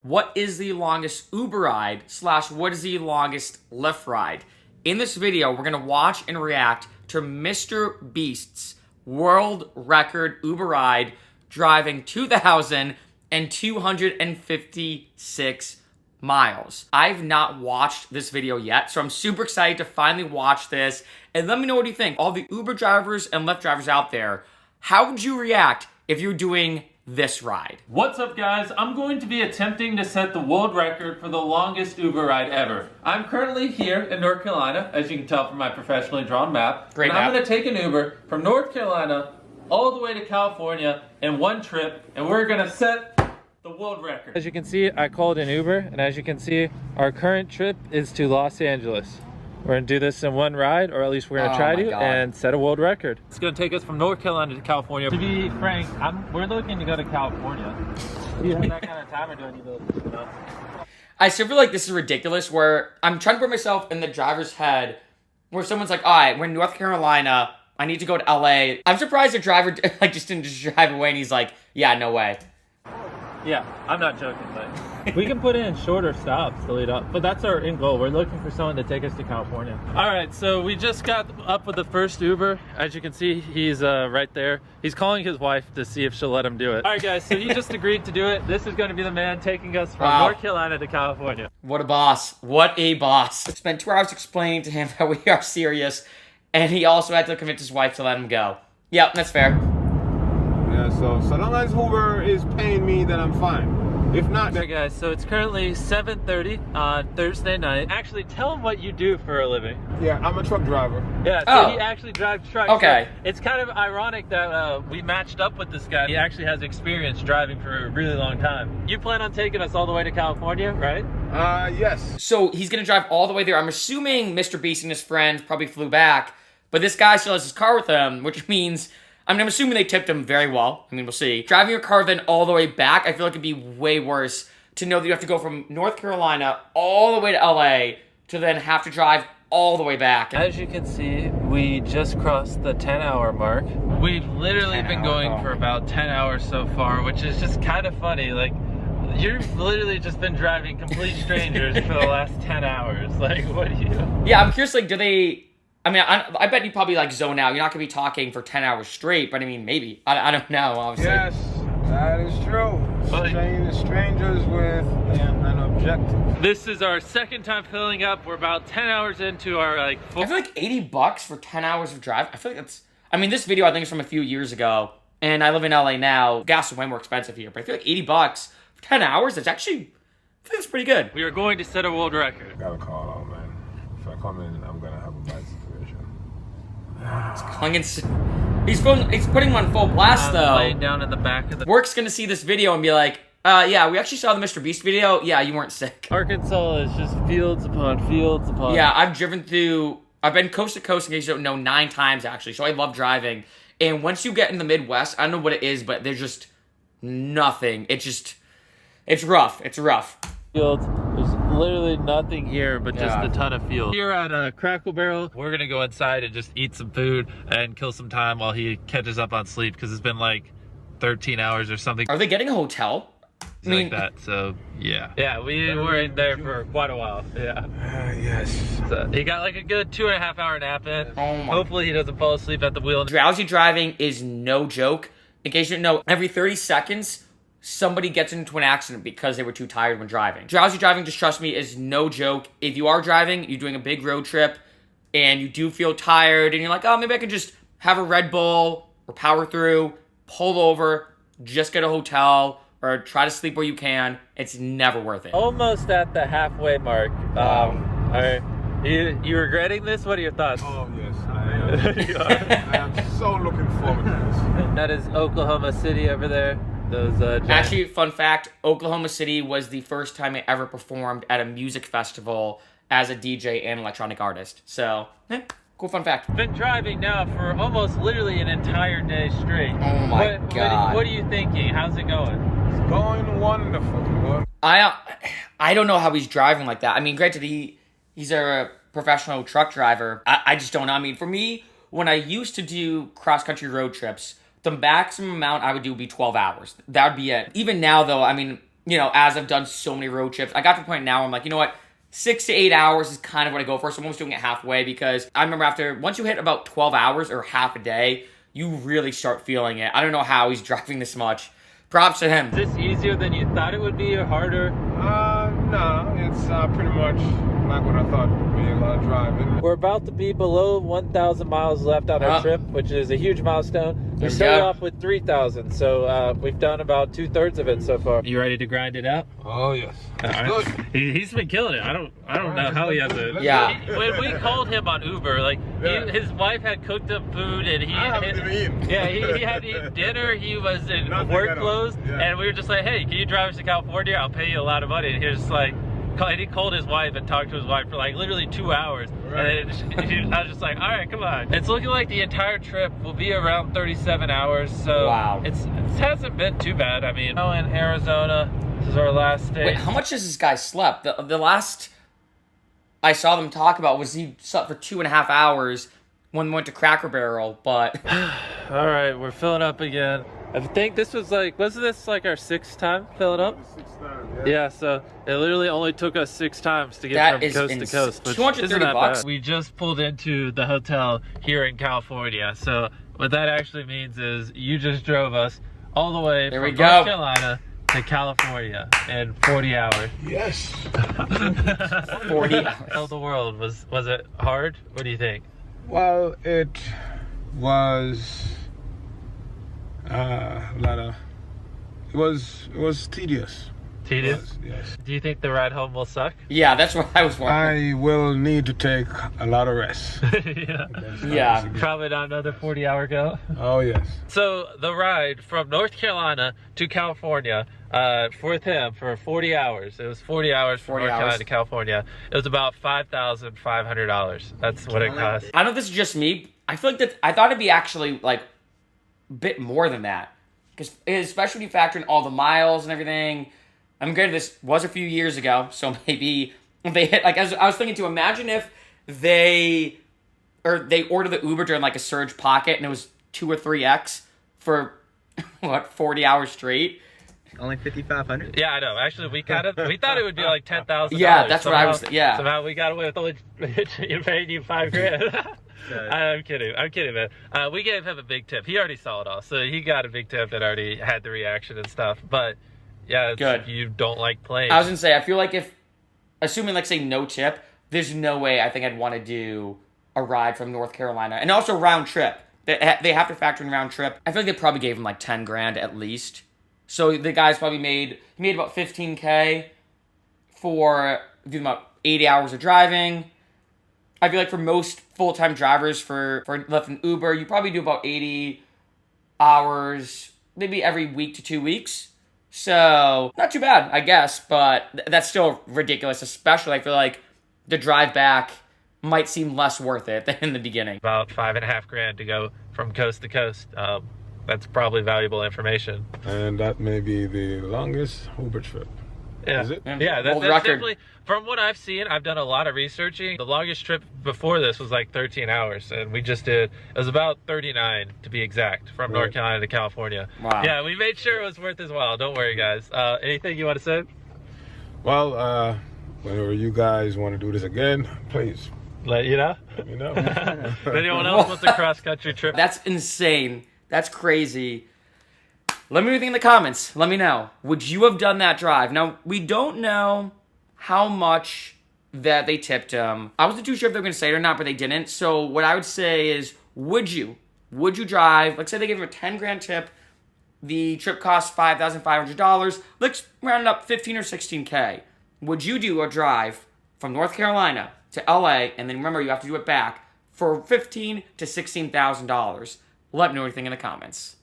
what is the longest Uber ride / what is the longest Lyft ride? In this video, we're gonna watch and react to Mr. Beast's world record Uber ride driving 2,256 miles. I've not watched this video yet, so I'm super excited to finally watch this. And let me know what you think. All the Uber drivers and Lyft drivers out there, how would you react if you're doing this ride? What's up, guys? I'm going to be attempting to set the world record for the longest Uber ride ever. I'm currently here in North Carolina, as you can tell from my professionally drawn map. Great map. I'm going to take an Uber from North Carolina all the way to California in one trip, and we're going to set the world record. As you can see, I called an Uber, and as you can see, our current trip is to Los Angeles. We're gonna do this in one ride, or at least we're gonna try to, and set a world record. It's gonna take us from North Carolina to California. To be frank, we're looking to go to California. Do you have that kind of time, or do I need to, I still feel like this is ridiculous, where I'm trying to put myself in the driver's head, where someone's like, all right, we're in North Carolina, I need to go to LA. I'm surprised the driver just didn't drive away, and he's like, yeah, no way. Yeah, I'm not joking, but we can put in shorter stops to lead up, but that's our end goal. We're looking for someone to take us to California. All right, so we just got up with the first Uber. As you can see, he's right there. He's calling his wife to see if she'll let him do it. All right, guys, so he just agreed to do it. This is going to be the man taking us from North Carolina to California. What a boss. What a boss. Spent 2 hours explaining to him that we are serious, and he also had to convince his wife to let him go. Yep, that's fair. Yeah, so long as Uber is paying me, then I'm fine. If not, okay, guys, so it's currently 7:30 on Thursday night. Actually, tell him what you do for a living. yeah, I'm a truck driver. Yeah, so he actually drives trucks. Okay. So it's kind of ironic that we matched up with this guy. He actually has experience driving for a really long time. You plan on taking us all the way to California, right? Yes. So he's gonna drive all the way there. I'm assuming Mr. Beast and his friends probably flew back, but this guy still has his car with him, which means, I'm assuming they tipped him very well. I mean, we'll see. Driving your car then all the way back, I feel like it'd be way worse to know that you have to go from North Carolina all the way to LA to then have to drive all the way back. As you can see, we just crossed the 10-hour mark. We've literally been going for about 10 hours so far, which is just kind of funny. Like, you've literally just been driving complete strangers for the last 10 hours. Like, what do you... Yeah, I'm curious, like, do they... I mean, I bet you probably, like, zone out. You're not going to be talking for 10 hours straight, but I mean, maybe. I don't know, obviously. Yes, that is true. Strangers with an objective. This is our second time filling up. We're about 10 hours into our, like... I feel like $80 for 10 hours of drive. I feel like that's... I mean, this video, I think, is from a few years ago, and I live in LA now. Gas is way more expensive here, but I feel like $80 for 10 hours, that's actually... I think that's pretty good. We are going to set a world record. I gotta call out, man. If I come in, I'm gonna have a bad situation. He's putting him on full blast, though. Laying down in the back of the... Work's gonna see this video and be like, yeah, we actually saw the Mr. Beast video. Yeah, you weren't sick. Arkansas is just fields upon fields upon... Yeah, I've been coast to coast, in case you don't know, 9 times, actually. So I love driving. And once you get in the Midwest, I don't know what it is, but there's just nothing. It's rough. It's rough. Fields. There's literally nothing here but just a ton of fields. Here at Crackle Barrel, we're gonna go inside and just eat some food and kill some time while he catches up on sleep, because it's been like 13 hours or something. Are they getting a hotel? I mean, like that, so yeah. Yeah, we were in there for quite a while, yeah. Yes. So he got like a good 2.5 hour nap in. Oh my. Hopefully he doesn't fall asleep at the wheel. Drowsy driving is no joke. In case you didn't know, every 30 seconds, somebody gets into an accident because they were too tired when driving. Drowsy driving, just trust me, is no joke. If you are driving, you're doing a big road trip, and you do feel tired, and you're like, oh, maybe I could just have a Red Bull, or power through, pull over, just get a hotel, or try to sleep where you can. It's never worth it. Almost at the halfway mark. You regretting this? What are your thoughts? Oh, yes, I am. I am so looking forward to this. That is Oklahoma City over there. Those Actually, fun fact, Oklahoma City was the first time I ever performed at a music festival as a DJ and electronic artist. So, cool fun fact. Been driving now for almost literally an entire day straight. Oh my God. What are you thinking? How's it going? It's going wonderful. I don't know how he's driving like that. I mean, granted, he's a professional truck driver. I just don't know. I mean, for me, when I used to do cross-country road trips, the maximum amount I would do would be 12 hours. That would be it. Even now, though, I mean, as I've done so many road trips, I got to the point now where I'm like, you know what? 6 to 8 hours is kind of what I go for. So I'm almost doing it halfway because I remember once you hit about 12 hours or half a day, you really start feeling it. I don't know how he's driving this much. Props to him. Is this easier than you thought it would be or harder? No, it's pretty much like what I thought would be driving. We're about to be below 1,000 miles left on our trip, which is a huge milestone. We started off with 3,000, so we've done about 2/3 of it so far. You ready to grind it out? Oh yes. Good. He's been killing it. I don't know how he has it. Yeah. When we called him on Uber, like his wife had cooked up food and he had to eat dinner. He was in work clothes, and we were just like, hey, can you drive us to California? I'll pay you a lot of money. And he was just like, he called his wife and talked to his wife for like literally 2 hours. Right. And I was just like, all right, come on. It's looking like the entire trip will be around 37 hours. So wow. It hasn't been too bad. I mean, in Arizona, this is our last day. Wait, how much has this guy slept? The last I saw them talk about was he slept for 2.5 hours when we went to Cracker Barrel, but... All right, we're filling up again. I think this was wasn't this like our 6th time filling up? 6th time, yeah, so it literally only took us 6 times to get from coast to coast. Which isn't that bad. We just pulled into the hotel here in California. So what that actually means is you just drove us all the way from North Carolina to California in 40 hours. Yes. 40 hours. How the world was it hard? What do you think? Well, it was it was tedious. Tedious? Yes. Do you think the ride home will suck? Yeah, that's what I was wondering. I will need to take a lot of rest. Yeah. Probably not another 40-hour go. Oh, yes. So the ride from North Carolina to California, with him for 40 hours. It was 40 hours from North Carolina to California. It was about $5,500. That's what it cost. I don't know if this is just me. I feel like I thought it'd be actually like a bit more than that. Because especially when you factor in all the miles and everything. I'm granted this was a few years ago, so maybe if they hit, as I was thinking to imagine if they ordered the Uber during like a surge pocket and it was 2 or 3x for 40 hours straight. Only 5,500. Yeah, I know. Actually, we thought it would be like $10,000. Yeah, that's what I was. Yeah. Somehow we got away with only paying you $5,000. I'm kidding, man. We gave him a big tip. He already saw it all, so he got a big tip and already had the reaction and stuff. But yeah, good. You don't like planes. I was gonna say, I feel like assuming like say no tip, there's no way I think I'd want to do a ride from North Carolina, and also round trip. They have to factor in round trip. I feel like they probably gave him like 10 grand at least. So the guy's probably made about 15K for about 80 hours of driving. I feel like for most full-time drivers for Lyft and Uber, you probably do about 80 hours, maybe every week to 2 weeks. So not too bad, I guess, but that's still ridiculous, especially I feel like the drive back might seem less worth it than in the beginning. About $5.5 grand to go from coast to coast. That's probably valuable information. And that may be the longest Uber trip. Yeah. Is it? Yeah, that's definitely, from what I've seen, I've done a lot of researching. The longest trip before this was like 13 hours, and we just did, it was about 39 to be exact, from North Carolina to California. Wow. Yeah, we made sure it was worth his while. Don't worry, guys. Anything you want to say? Well, whenever you guys want to do this again, please. Let you know? Let me know. If anyone else wants a cross-country trip. That's insane. That's crazy. Let me know in the comments. Let me know. Would you have done that drive? Now, we don't know how much that they tipped him. I wasn't too sure if they were going to say it or not, but they didn't. So what I would say is, would you drive? Let's say they gave him a 10 grand tip. The trip cost $5,500. Let's round it up 15 or 16K. Would you do a drive from North Carolina to LA, and then remember you have to do it back for $15,000 to $16,000? Let me know anything in the comments.